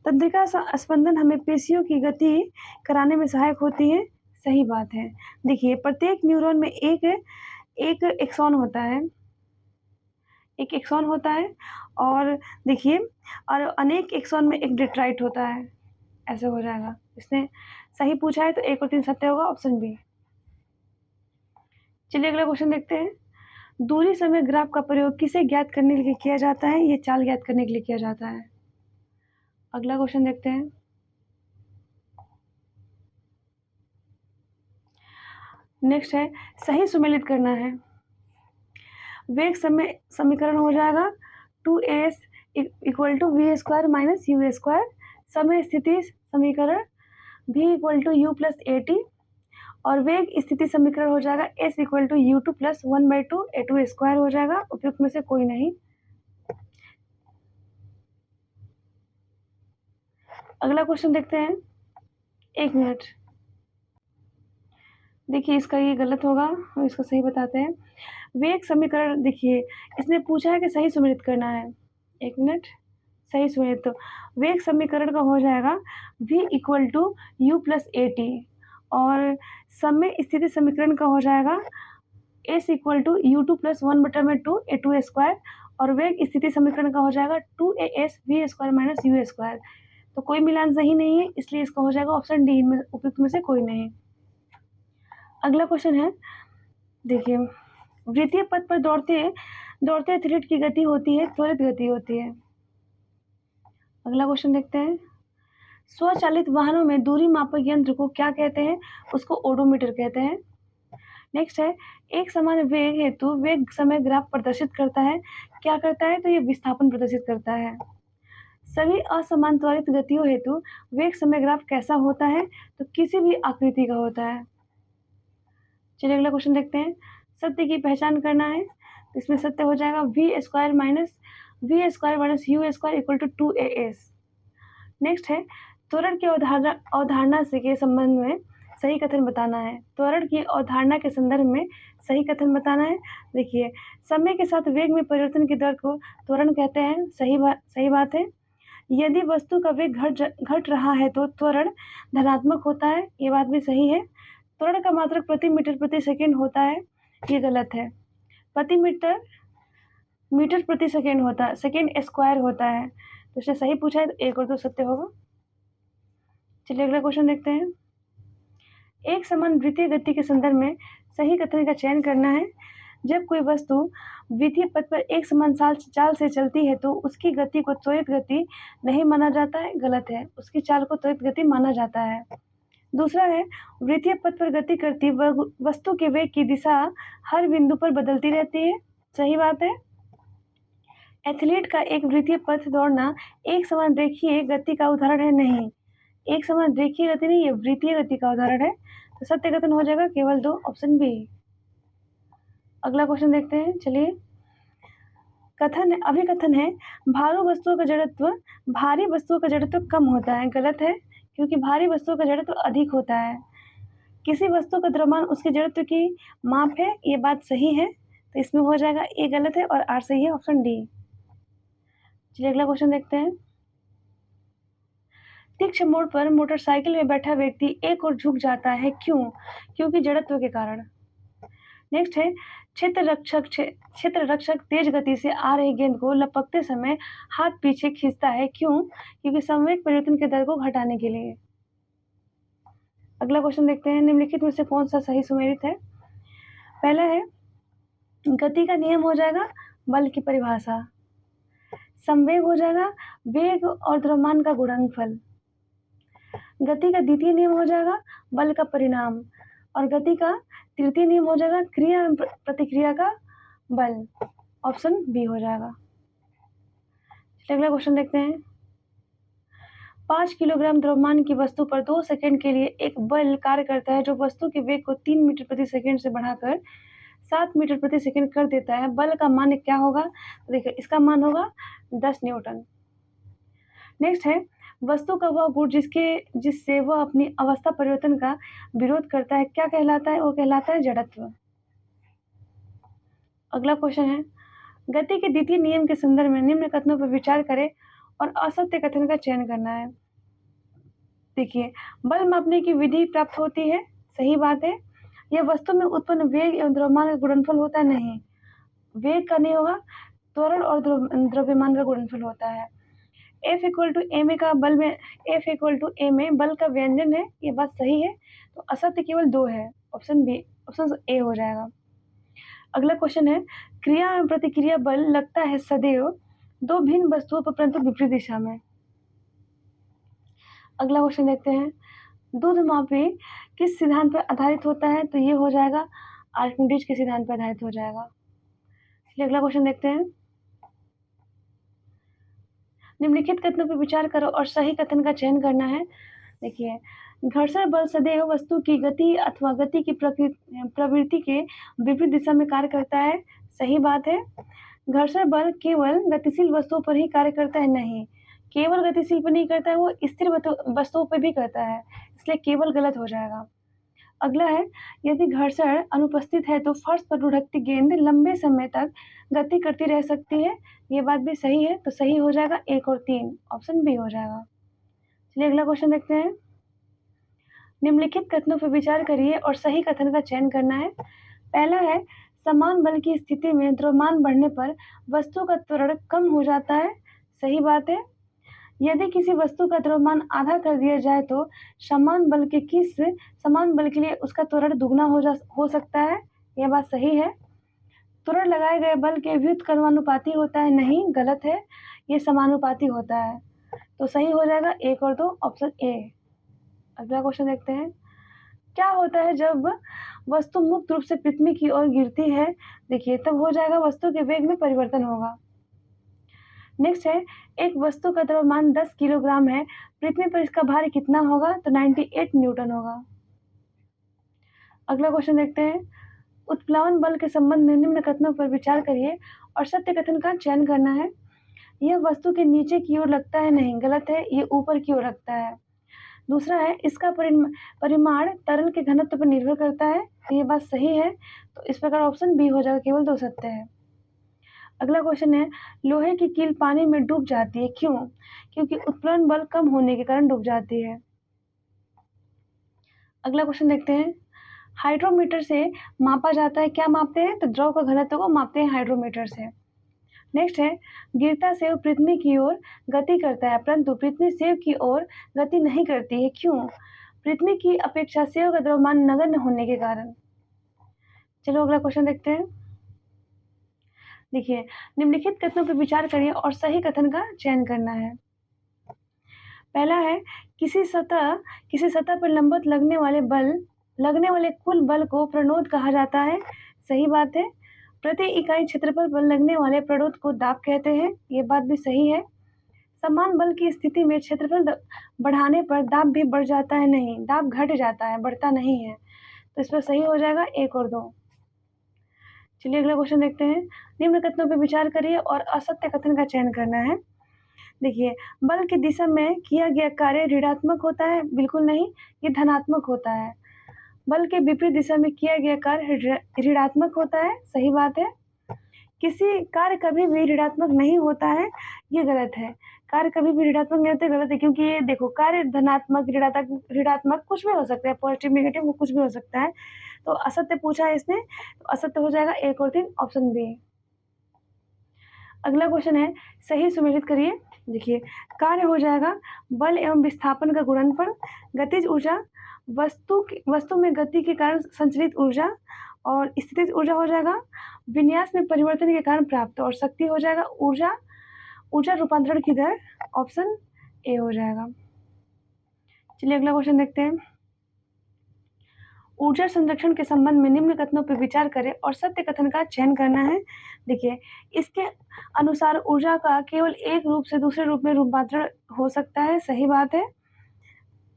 तंत्रिका स्पंदन हमें पेशियों की गति कराने में सहायक होती है, सही बात है। देखिए, प्रत्येक न्यूरॉन में एक एक्सॉन होता है, और देखिए, और अनेक एक्सॉन में एक डेंड्राइट होता है, ऐसे हो जाएगा। इसने सही पूछा है तो 1 और 3 सत्य होगा, ऑप्शन बी। चलिए अगला क्वेश्चन देखते हैं, दूरी समय ग्राफ का प्रयोग किसे ज्ञात करने के लिए किया जाता है? ये चाल ज्ञात करने के लिए किया जाता है। अगला क्वेश्चन देखते हैं, नेक्स्ट है, सही सुमेलित करना है। वेग समय समीकरण हो जाएगा 2as equal to v square minus u square. समय स्थिति समीकरण v equal to u plus a t, और वेग स्थिति समीकरण हो जाएगा s equal to u t plus 1/2 a2 square हो जाएगा। उपयुक्त में से कोई नहीं। अगला क्वेश्चन देखते हैं, 1 मिनट। देखिए, इसका ये गलत होगा, हम इसको सही बताते हैं। वेग समीकरण, देखिए इसने पूछा है कि सही सुमेलित करना है। 1 मिनट, सही सुमेलित, तो वेग समीकरण का हो जाएगा v equal to u plus a t, और समय स्थिति समीकरण का हो जाएगा s equal to u t plus 1/2 a2 square, और वेग स्थिति समीकरण का हो जाएगा 2as v square minus u square. तो कोई मिलान सही नहीं है, इसलिए इसका हो जाएगा ऑप्शन डी, उपयुक्त में से कोई नहीं। अगला क्वेश्चन है, देखिए, वृत्तीय पथ पर दौड़ते एथलीट की गति होती है, त्वरित गति होती है। अगला क्वेश्चन देखते हैं, स्वचालित वाहनों में दूरी मापक यंत्र को क्या कहते हैं? उसको ओडोमीटर कहते हैं। नेक्स्ट है, एक समान वेग हेतु वेग समय ग्राफ प्रदर्शित करता है, क्या करता है? तो ये विस्थापन प्रदर्शित करता है। सभी असमान त्वरित गतियों हेतु वेग समय ग्राफ कैसा होता है? तो किसी भी आकृति का होता है। चलिए अगला क्वेश्चन देखते हैं, सत्य की पहचान करना है। इसमें सत्य हो जाएगा v square minus u square equal to 2as। Next है, त्वरण की अवधारणा से के संबंध में सही कथन बताना है। त्वरण की अवधारणा के संदर्भ में सही कथन बताना है। देखिए, समय के साथ वेग में परिवर्तन की दर को त्वरण कहते हैं, सही बात है। यदि वस्तु का वेग घट रहा है तो त्वरण धनात्मक होता है, ये बात भी सही है। त्वरण का मात्रक प्रति मीटर प्रति सेकेंड होता है, ये गलत है। प्रति मीटर प्रति सेकेंड होता है, सेकेंड स्क्वायर होता है। तो इसने सही पूछा है तो 1 और 2 सत्य होगा। चलिए अगला क्वेश्चन देखते हैं, एक समान वृत्तीय गति के संदर्भ में सही कथन का चयन करना है। जब कोई वस्तु वृत्तीय पथ पर एक समान चाल से चलती है तो उसकी गति को त्वरित गति नहीं माना जाता है, गलत है। उसकी चाल को त्वरित गति माना जाता है। दूसरा है, वृत्तीय पथ पर गति करती वस्तु के वेग की दिशा हर बिंदु पर बदलती रहती है, सही बात है। एथलीट का एक वृत्तीय पथ दौड़ना एक समान रेखीय गति का उदाहरण है, नहीं। एक समान रेखीय गति नहीं, ये वृत्तीय गति का उदाहरण है। तो सत्य कथन हो जाएगा केवल 2, ऑप्शन बी। अगला क्वेश्चन देखते हैं, चलिए। अभिकथन है, भारी वस्तुओं का जड़त्व कम होता है, गलत है। क्योंकि भारी वस्तु का जड़त्व अधिक होता है। किसी वस्तु का द्रव्यमान उसके जड़त्व की माप है, ये बात सही है। तो इसमें हो जाएगा ए गलत है और आर सही है, ऑप्शन डी। चलिए अगला क्वेश्चन देखते हैं। तीक्ष्ण मोड़ पर मोटरसाइकिल में बैठा व्यक्ति एक ओर झुक जाता है, क्यों? क्योंकि जड़त्व के कारण। नेक्स्ट है, क्षेत्र रक्षक तेज गति से आ रही गेंद को लपकते समय हाथ पीछे खींचता है, क्यों? क्योंकि संवेग परिवर्तन के दर को घटाने के लिए। अगला क्वेश्चन देखते हैं, निम्नलिखित में से कौन सा सही सुमेलित है? पहला है, गति का नियम हो जाएगा बल की परिभाषा। संवेग हो जाएगा वेग और द्रव्यमान का गुणनफल। गति का द्वितीय नियम हो जाएगा बल का परिणाम, और गति का तृतीय नियम हो जाएगा क्रिया प्रतिक्रिया का बल। ऑप्शन बी हो जाएगा। अगला क्वेश्चन देखते हैं। 5 किलोग्राम द्रव्यमान की वस्तु पर 2 सेकंड के लिए एक बल कार्य करता है जो वस्तु के वेग को 3 मीटर प्रति सेकंड से बढ़ाकर 7 मीटर प्रति सेकंड कर देता है। बल का मान क्या होगा? तो देखिए, इसका मान होगा 10 न्यूटन। नेक्स्ट है, वस्तु का वह गुण जिससे वह अपनी अवस्था परिवर्तन का विरोध करता है, क्या कहलाता है? वो कहलाता है जड़त्व। अगला क्वेश्चन है, गति के द्वितीय नियम के संदर्भ में निम्न कथनों पर विचार करें और असत्य कथन का चयन करना है। देखिए, बल मापने की विधि प्राप्त होती है, सही बात है। यह वस्तु में उत्पन्न वेग एवं द्रव्यमान का गुणनफल होता नहीं, वेग का नहीं होगा, त्वरण और द्रव्यमान का गुणनफल होता है। F इक्वल टू ए में का बल में F इक्वल टू ए में बल का व्यंजन है, ये बात सही है। तो असत्य केवल 2 है, ऑप्शन बी, ऑप्शन ए हो जाएगा। अगला क्वेश्चन है, क्रिया एवं प्रतिक्रिया बल लगता है सदैव 2 भिन्न वस्तुओं पर परंतु विपरीत दिशा में। अगला क्वेश्चन देखते हैं, दूध मापी किस सिद्धांत पर आधारित होता है? तो ये हो जाएगा आर्किमिडीज के सिद्धांत पर आधारित हो जाएगा। चलिए अगला क्वेश्चन देखते हैं। निम्नलिखित कथनों पर विचार करो और सही कथन का चयन करना है। देखिए, घर्षण बल सदैव वस्तु की गति अथवा गति की प्रवृत्ति के विपरीत दिशा में कार्य करता है, सही बात है। घर्षण बल केवल गतिशील वस्तुओं पर ही कार्य करता है, नहीं, केवल गतिशील पर नहीं करता है, वो स्थिर वस्तुओं पर भी करता है, इसलिए केवल गलत हो जाएगा। अगला है, यदि घर्षण अनुपस्थित है तो फर्श पर लुढ़कती गेंद लंबे समय तक गति करती रह सकती है, ये बात भी सही है। तो सही हो जाएगा 1 और 3, ऑप्शन बी हो जाएगा। चलिए अगला क्वेश्चन देखते हैं। निम्नलिखित कथनों पर विचार करिए और सही कथन का चयन करना है। पहला है, समान बल की स्थिति में द्रव्यमान बढ़ने पर वस्तु का त्वरण कम हो जाता है, सही बात है। यदि किसी वस्तु का द्रव्यमान आधा कर दिया जाए तो समान बल के लिए उसका त्वरण दुगना हो सकता है, यह बात सही है। त्वरण लगाए गए बल के व्युत्क्रमानुपाती होता है, नहीं, गलत है, ये समानुपाती होता है। तो सही हो जाएगा 1 और 2, ऑप्शन ए। अगला क्वेश्चन देखते हैं, क्या होता है जब वस्तु मुक्त रूप से पृथ्वी की ओर गिरती है? देखिए, तब हो जाएगा वस्तु के वेग में परिवर्तन होगा। नेक्स्ट है, एक वस्तु का द्रव्यमान 10 किलोग्राम है, पृथ्वी पर इसका भार कितना होगा? तो 98 न्यूटन होगा। अगला क्वेश्चन देखते हैं, उत्प्लावन बल के संबंध में निम्न कथनों पर विचार करिए और सत्य कथन का चयन करना है। यह वस्तु के नीचे की ओर लगता है, नहीं, गलत है, ये ऊपर की ओर लगता है। दूसरा है, इसका परिमाण तरल के घनत्व पर निर्भर करता है, ये बात सही है। तो इस प्रकार ऑप्शन बी हो जाएगा, केवल 2 सत्य है। अगला क्वेश्चन है, लोहे की कील पानी में डूब जाती है, क्यों? क्योंकि उत्प्लवन बल कम होने के कारण डूब जाती है। अगला क्वेश्चन देखते हैं, हाइड्रोमीटर से मापा जाता है, क्या मापते हैं? तो द्रव का घनत्व को मापते हैं हाइड्रोमीटर से। नेक्स्ट है, गिरता सेब पृथ्वी की ओर गति करता है परंतु पृथ्वी सेब की ओर गति नहीं करती है, क्यों? पृथ्वी की अपेक्षा सेब का द्रव्यमान नगण्य होने के कारण। चलो अगला क्वेश्चन देखते हैं। देखिए, निम्नलिखित कथनों पर विचार करिए और सही कथन का चयन करना है। पहला है, किसी सतह पर लंबवत लगने वाले कुल बल को प्रणोद कहा जाता है, सही बात है। प्रति इकाई क्षेत्रफल पर लगने वाले प्रणोद को दाब कहते हैं, ये बात भी सही है। समान बल की स्थिति में क्षेत्रफल बढ़ाने पर दाब भी बढ़ जाता है, नहीं, दाब घट जाता है, बढ़ता नहीं है। तो इस पर सही हो जाएगा 1 और 2। चलिए अगला क्वेश्चन देखते हैं, निम्न कथनों पर विचार करिए और असत्य कथन का चयन करना है। देखिए, बल की दिशा में किया गया कार्य ऋणात्मक होता है? बिल्कुल नहीं, ये धनात्मक होता है। बल के विपरीत दिशा में किया गया कार्य ऋणात्मक होता है, सही बात है। किसी कार्य कभी भी ऋणात्मक नहीं होता है, ये गलत है। कार्य कभी भी ऋणात्मक नहीं होते, गलत है, क्योंकि ये देखो कार्य धनात्मक, ऋणात्मक कुछ भी हो सकता है, पॉजिटिव, नेगेटिव कुछ भी हो सकता है। तो असत्य पूछा है इसने, तो असत्य हो जाएगा 1 और 3, ऑप्शन बी। अगला क्वेश्चन है, सही सुमेलित करिए। देखिए, कार्य हो जाएगा बल एवं विस्थापन का गुणनफल, गतिज ऊर्जा वस्तु में गति के कारण संचरित ऊर्जा, और स्थितिज ऊर्जा हो जाएगा विन्यास में परिवर्तन के कारण प्राप्त, और शक्ति हो जाएगा ऊर्जा रूपांतरण की दर, ऑप्शन ए हो जाएगा। चलिए अगला क्वेश्चन देखते हैं। ऊर्जा संरक्षण के संबंध में निम्न कथनों पर विचार करें और सत्य कथन का चयन करना है। देखिए, इसके अनुसार ऊर्जा का केवल एक रूप से दूसरे रूप में रूपांतरण हो सकता है, सही बात है।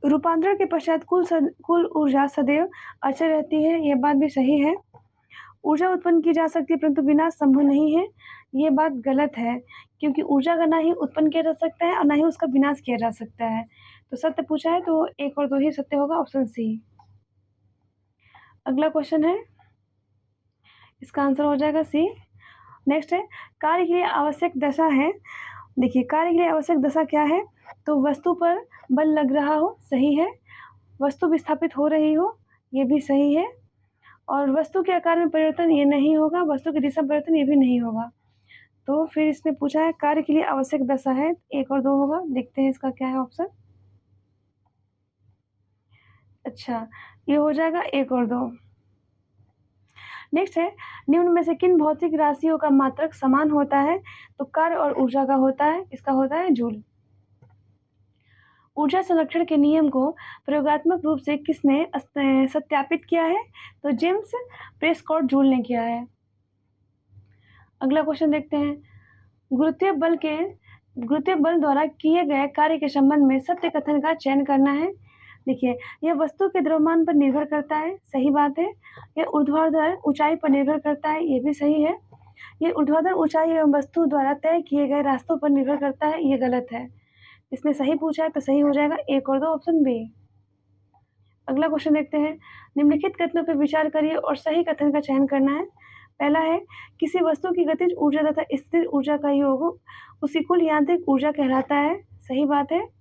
रूपांतरण के पश्चात कुल ऊर्जा सदैव अचल रहती है, यह बात भी सही है। ऊर्जा उत्पन्न की जा सकती है परंतु विनाश संभव नहीं है, ये बात गलत है, क्योंकि ऊर्जा का ना ही उत्पन्न किया जा सकता है और ना ही उसका विनाश किया जा सकता है। तो सत्य पूछा है तो 1 और 2 ही सत्य होगा, ऑप्शन सी। अगला क्वेश्चन है, इसका आंसर हो जाएगा सी। नेक्स्ट है, कार्य के लिए आवश्यक दशा है। देखिए, कार्य के लिए आवश्यक दशा क्या है? तो वस्तु पर बल लग रहा हो, सही है। वस्तु विस्थापित हो रही हो, ये भी सही है। और वस्तु के आकार में परिवर्तन, ये नहीं होगा। वस्तु की दिशा परिवर्तन, ये भी नहीं होगा। तो फिर इसने पूछा है कार्य के लिए आवश्यक दशा है, 1 और 2 होगा। देखते हैं इसका क्या है ऑप्शन। अच्छा, ये हो जाएगा 1 और 2। नेक्स्ट है, निम्न में से किन भौतिक राशियों का मात्रक समान होता है? तो कार्य और ऊर्जा का होता है, इसका होता है जूल। ऊर्जा संरक्षण के नियम को प्रयोगात्मक रूप से किसने सत्यापित किया है? तो जेम्स प्रेस्कॉट जूल ने किया है। अगला क्वेश्चन देखते हैं, गुरुत्वीय बल द्वारा किए गए कार्य के संबंध में सत्य कथन का चयन करना है। देखिए, यह वस्तु के द्रव्यमान पर निर्भर करता है, सही बात है। यह ऊर्ध्वाधर ऊंचाई पर निर्भर करता है, ये भी सही है। यह ऊर्ध्वाधर ऊंचाई एवं वस्तु द्वारा तय किए गए रास्तों पर निर्भर करता है, ये गलत है। इसने सही पूछा है तो सही हो जाएगा 1 और 2, ऑप्शन बी। अगला क्वेश्चन देखते हैं, निम्नलिखित कथनों पर विचार करिए और सही कथन का चयन करना है। पहला है, किसी वस्तु की गतिज ऊर्जा तथा स्थिर ऊर्जा का योग उसकी कुल यांत्रिक ऊर्जा कहलाता है, सही बात है।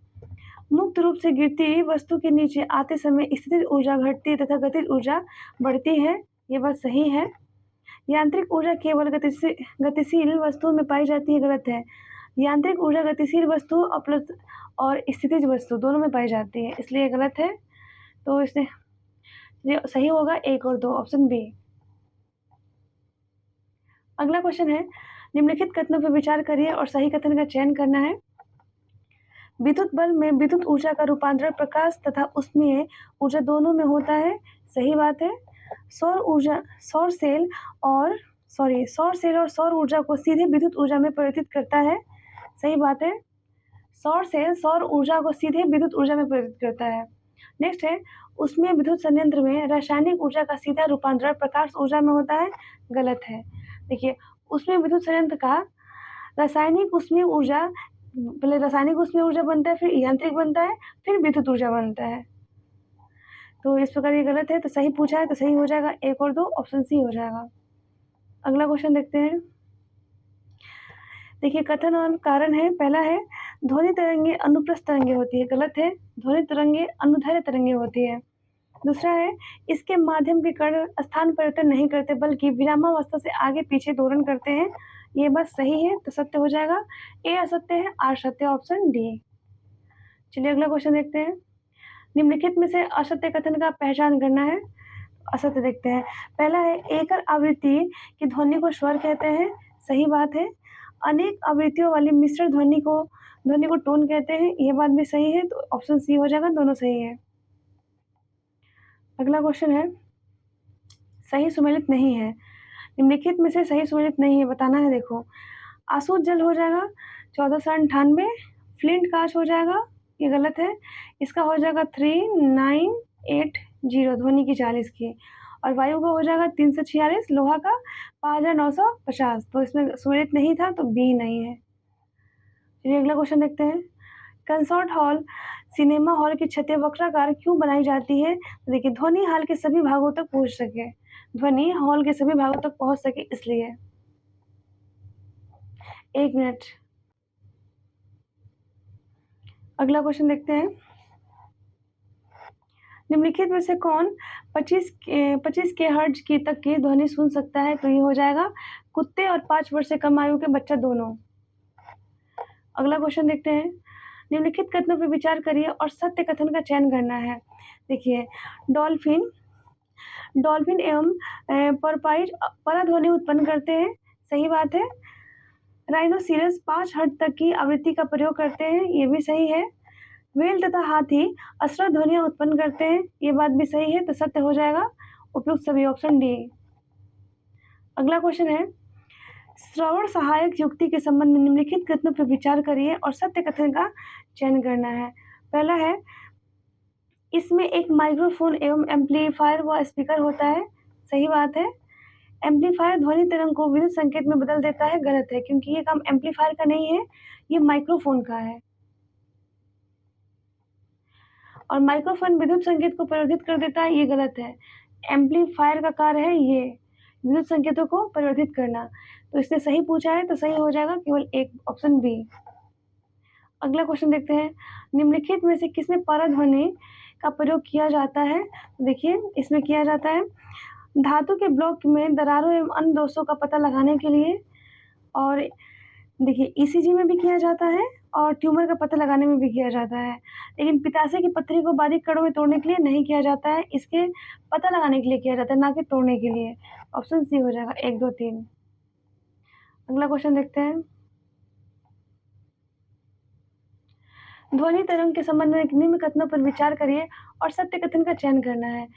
मुक्त रूप से गिरती वस्तु के नीचे आते समय स्थिर ऊर्जा घटती तथा गतिज ऊर्जा बढ़ती है, ये बात सही है। यांत्रिक ऊर्जा केवल गतिशील वस्तुओं में पाई जाती है, गलत है। यांत्रिक ऊर्जा गतिशील वस्तु और स्थितिज वस्तु दोनों में पाई जाती है, इसलिए गलत है। तो इसने सही होगा 1 और 2, ऑप्शन बी। अगला क्वेश्चन है, निम्नलिखित कथनों पर विचार करिए और सही कथन का चयन करना है। विद्युत बल में विद्युत ऊर्जा का रूपांतरण प्रकाश तथा उष्मीय ऊर्जा दोनों में होता है, सही बात है। सौर सेल और सौर ऊर्जा को सीधे विद्युत ऊर्जा में परिवर्तित करता है, सही बात है। सौर सेल सौर ऊर्जा को सीधे विद्युत ऊर्जा में परिवर्तित करता है। नेक्स्ट है, उष्मीय विद्युत संयंत्र में रासायनिक ऊर्जा का सीधा रूपांतरण प्रकाश ऊर्जा में होता है, गलत है। देखिए, उष्मीय विद्युत संयंत्र का रासायनिक उष्मीय ऊर्जा, पहले रासायनिक उष्मीय ऊर्जा बनता है, फिर यांत्रिक बनता है, फिर विद्युत ऊर्जा बनता है। तो इस प्रकार ये गलत है, तो सही पूछा है तो सही हो जाएगा 1 और 2, ऑप्शन सी हो जाएगा। अगला क्वेश्चन देखते हैं। देखिए, कथन और कारण है। पहला है, ध्वनि तरंगे अनुप्रस्थ तरंगे होती है, गलत है। ध्वनि तरंगे अनुदैर्ध्य तरंगे होती है। दूसरा है, इसके माध्यम के कण स्थान परिवर्तन नहीं करते बल्कि विरामावस्था से आगे पीछे दोलन करते हैं, ये बात सही है, तो सत्य हो जाएगा। ए असत्य है, आर सत्य, ऑप्शन डी। चलिए अगला क्वेश्चन देखते हैं। निम्नलिखित में से असत्य कथन का पहचान करना है। असत्य देखते हैं। पहला है, एकल आवृत्ति की ध्वनि को स्वर कहते हैं, सही बात है। अनेक आवृत्तियों वाली मिश्र ध्वनि को टोन कहते हैं, यह बात भी सही है, तो ऑप्शन सी हो जाएगा, दोनों सही है। अगला क्वेश्चन है, सही सुमेलित नहीं है। निम्नलिखित में से सही सुमेलित नहीं है, बताना है। देखो, आसुत जल हो जाएगा 1498, फ्लिंट कांच हो जाएगा, ये गलत है। इसका हो जाएगा 3980 ध्वनि की 40 की, और वायु का हो जाएगा 346, लोहा का 5950। तो इसमें सुमेलित नहीं था, तो बी नहीं है। चलिए अगला क्वेश्चन देखते हैं। कंसर्ट हॉल सिनेमा हॉल की छतें वक्राकार क्यों बनाई जाती है? तो देखिए ध्वनि हॉल के सभी भागों तक पहुँच सके, ध्वनि हॉल के सभी भागों तक पहुँच सके इसलिए। 1 मिनट। अगला क्वेश्चन देखते हैं। निम्नलिखित में से कौन 25 किलोहर्ट्ज़ की तक की ध्वनि सुन सकता है? तो ये हो जाएगा कुत्ते और 5 वर्ष से कम आयु के बच्चा दोनों। अगला क्वेश्चन देखते हैं। निम्नलिखित कथनों पर विचार करिए और सत्य कथन का चयन करना है। देखिए डॉल्फिन एवं पोर्पोइज पराध्वनि उत्पन्न करते हैं, सही बात है। राइनोसिरस 5 हर्ट्ज़ तक की आवृत्ति का प्रयोग करते हैं, ये भी सही है। व्हेल तथा हाथी असरा ध्वनियाँ उत्पन्न करते हैं, ये बात भी सही है, तो सत्य हो जाएगा उपयुक्त सभी, ऑप्शन डी। अगला क्वेश्चन है। श्रवण सहायक युक्ति के संबंध में निम्नलिखित कथनों पर विचार करिए और सत्य कथन का चयन करना है। पहला है, इसमें एक माइक्रोफोन एवं एम्पलीफायर व स्पीकर होता है, सही बात है। एम्पलीफायर ध्वनि तरंग को विद्युत संकेत में बदल देता है, गलत है, क्योंकि ये काम एम्पलीफायर का नहीं है, ये माइक्रोफोन का है। और माइक्रोफोन विद्युत संकेत को परिवर्तित कर देता है, ये गलत है। एम्पलीफायर का कार्य है ये विद्युत संकेतों को परिवर्तित करना, तो इसने सही पूछा है, तो सही हो जाएगा केवल एक, ऑप्शन बी। अगला क्वेश्चन देखते हैं। निम्नलिखित में से किसमें पराध्वनि का प्रयोग किया जाता है? देखिए इसमें किया जाता है धातु के ब्लॉक में दरारों एवं अन्य दोषों का पता लगाने के लिए, और देखिए ईसीजी में भी किया जाता है और ट्यूमर का पता लगाने में भी किया जाता है, लेकिन पित्ताशय की पत्थरी को बारीक कणों में तोड़ने के लिए नहीं किया जाता है, इसके पता लगाने के लिए किया जाता है, ना कि तोड़ने के लिए। ऑप्शन सी हो जाएगा 1, 2, 3। अगला क्वेश्चन देखते हैं। ध्वनि तरंग के संबंध में निम्न कथनों पर विचार करिए और सत्य कथन का चयन करना है।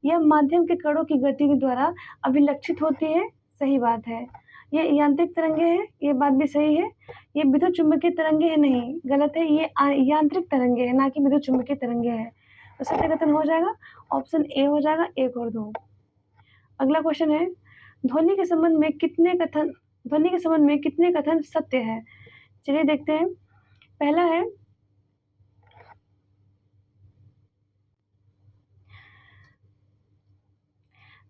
यह माध्यम के कणों की गति के द्वारा अभिलक्षित होती है, सही बात है। ये यांत्रिक तरंगे हैं, ये बात भी सही है। ये विद्युत चुम्बकीय तरंगे हैं, नहीं, गलत है, ये यांत्रिक तरंगे हैं, ना कि विद्युत चुम्बकीय तरंगे हैं, तो सत्य कथन हो जाएगा, ऑप्शन ए हो जाएगा, 1 और 2। अगला क्वेश्चन है। ध्वनि के संबंध में कितने कथन सत्य है? चलिए देखते हैं। पहला है,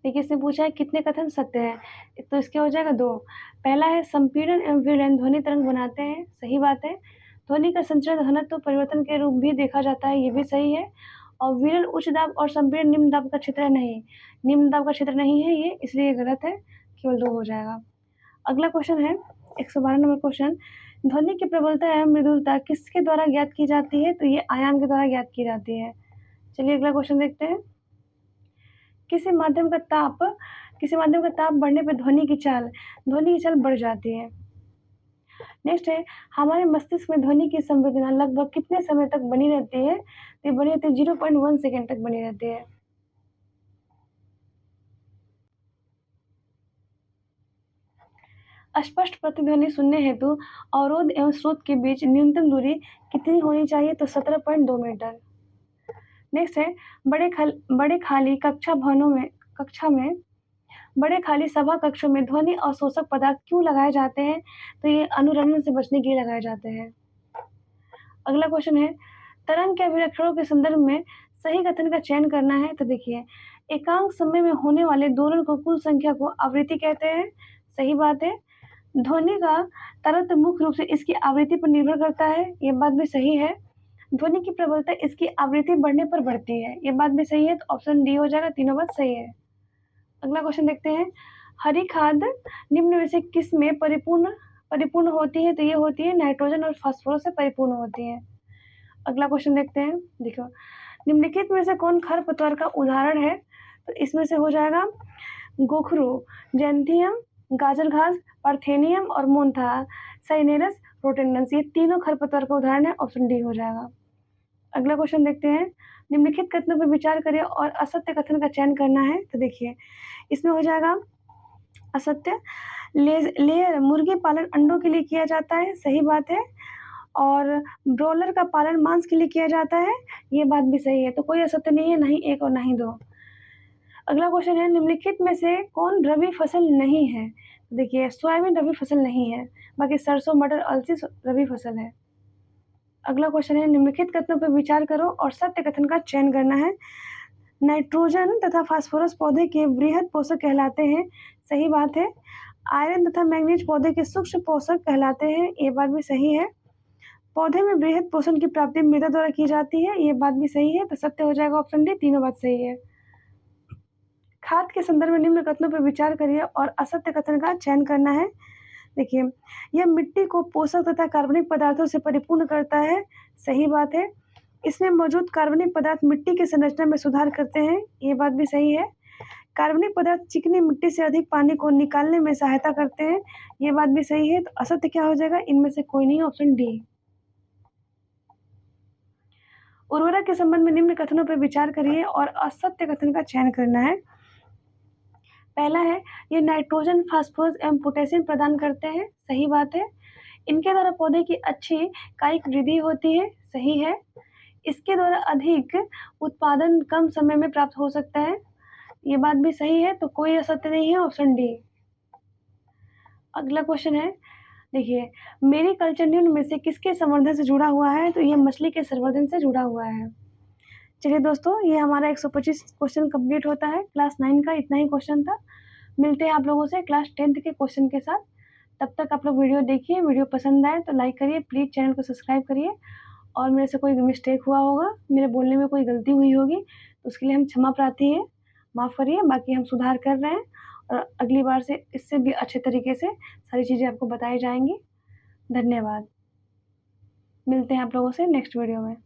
देखिए इसने पूछा है कितने कथन सत्य है, तो इसके हो जाएगा 2। पहला है, संपीड़न एवं विलयन ध्वनि तरंग बनाते हैं, सही बात है। ध्वनि का संचरण घनत्व परिवर्तन के रूप भी देखा जाता है, ये भी सही है। और विलयन उच्च दाब और संपीड़न निम्न दाब का क्षेत्र नहीं, निम्न दाब का क्षेत्र नहीं है ये, इसलिए गलत है, केवल 2 हो जाएगा। अगला क्वेश्चन है 112 नंबर क्वेश्चन। ध्वनि की प्रबलता एवं मृदुलता किसके द्वारा ज्ञात की जाती है? तो ये आयाम के द्वारा ज्ञात की जाती है। चलिए अगला क्वेश्चन देखते हैं। किसी माध्यम का ताप बढ़ने पर ध्वनि की चाल बढ़ जाती है। नेक्स्ट है, हमारे मस्तिष्क में ध्वनि की संवेदना लगभग कितने समय तक बनी रहती है? तो ये बनी रहती है 0.1 सेकेंड तक बनी रहती है। स्पष्ट प्रतिध्वनि सुनने हेतु अवरोध एवं स्रोत के बीच न्यूनतम दूरी कितनी होनी चाहिए? तो 17.2 मीटर। नेक्स्ट है, बड़े खाली सभा कक्षों में ध्वनि अवशोषक पदार्थ क्यों लगाए जाते हैं? तो ये अनुरणन से बचने के लिए लगाए जाते हैं। अगला क्वेश्चन है, तरंग के अभिलक्षणों के संदर्भ में सही कथन का चयन करना है। तो देखिए, एकांक समय में होने वाले दोलन को कुल संख्या को आवृत्ति कहते हैं, सही बात है। ध्वनि का तरंग मुख्य रूप से इसकी आवृत्ति पर निर्भर करता है, ये बात भी सही है। ध्वनि की प्रबलता इसकी आवृत्ति बढ़ने पर बढ़ती है, ये बात भी सही है, तो ऑप्शन डी हो जाएगा, तीनों बात सही है। अगला क्वेश्चन देखते हैं। हरी खाद निम्न में से किस में परिपूर्ण होती है? तो ये होती है नाइट्रोजन और फास्फोरस से परिपूर्ण होती है। अगला क्वेश्चन देखते हैं। देखो, निम्नलिखित में से कौन खरपतवार का उदाहरण है? तो इसमें से हो जाएगा गोखरू, जैंथियम, गाजर घास, पार्थेनियम और मोन्था साइनेरस रोटेंडेंस, ये तीनों खरपतवार का उदाहरण है, ऑप्शन डी हो जाएगा। अगला क्वेश्चन देखते हैं। निम्नलिखित कथनों पर विचार करिए और असत्य कथन का चयन करना है। तो देखिए इसमें हो जाएगा असत्य, लेयर मुर्गी पालन अंडों के लिए किया जाता है, सही बात है। और ब्रॉयलर का पालन मांस के लिए किया जाता है, ये बात भी सही है, तो कोई असत्य नहीं है, नहीं 1 और नहीं 2। अगला क्वेश्चन है, निम्नलिखित में से कौन रबी फसल नहीं है? देखिए सोयाबीन रबी फसल नहीं है, बाकी सरसों, मटर, अलसी रबी फसल है। अगला क्वेश्चन है, निम्नलिखित कथनों पर विचार करो और सत्य कथन का चयन करना है। नाइट्रोजन तथा फास्फोरस पौधे के वृहद पोषक कहलाते हैं, सही बात है। आयरन तथा मैंगनीज पौधे के सूक्ष्म पोषक कहलाते हैं, ये बात भी सही है। पौधे में वृहद पोषण की प्राप्ति मृदा द्वारा की जाती है, ये बात भी सही है, तो सत्य हो जाएगा ऑप्शन डी, तीनों बात सही है। खाद के संदर्भ में निम्न कथनों पर विचार करिए और असत्य कथन का चयन करना है। देखिए, यह मिट्टी को पोषक तथा कार्बनिक पदार्थों से परिपूर्ण करता है, सही बात है। इसमें मौजूद कार्बनिक पदार्थ मिट्टी की संरचना में सुधार करते हैं, ये बात भी सही है। कार्बनिक पदार्थ चिकनी मिट्टी से अधिक पानी को निकालने में सहायता करते हैं, ये बात भी सही है, तो असत्य क्या हो जाएगा, इनमें से कोई नहीं, ऑप्शन डी। उर्वरक के संबंध में निम्न कथनों पर विचार करिए और असत्य कथन का चयन करना है। पहला है, ये नाइट्रोजन, फास्फोरस एवं पोटेशियम प्रदान करते हैं, सही बात है। इनके द्वारा पौधे की अच्छी कायिक वृद्धि होती है, सही है। इसके द्वारा अधिक उत्पादन कम समय में प्राप्त हो सकता है, ये बात भी सही है, तो कोई असत्य नहीं है, ऑप्शन डी। अगला क्वेश्चन है, देखिए, मेरी कल्चर निम्न में से किसके संवर्धन से जुड़ा हुआ है, तो ये मछली के संवर्धन से जुड़ा हुआ है। चलिए दोस्तों, ये हमारा 125 क्वेश्चन कंप्लीट होता है। क्लास 9 का इतना ही क्वेश्चन था। मिलते हैं आप लोगों से क्लास 10th के क्वेश्चन के साथ। तब तक आप लोग वीडियो देखिए, वीडियो पसंद आए तो लाइक करिए, प्लीज़ चैनल को सब्सक्राइब करिए। और मेरे से कोई मिस्टेक हुआ होगा, मेरे बोलने में कोई गलती हुई होगी, तो उसके लिए हम क्षमा प्रार्थी हैं, माफ़ करिए। बाकी हम सुधार कर रहे हैं और अगली बार से इससे भी अच्छे तरीके से सारी चीज़ें आपको बताई जाएँगी। धन्यवाद। मिलते हैं आप लोगों से नेक्स्ट वीडियो में।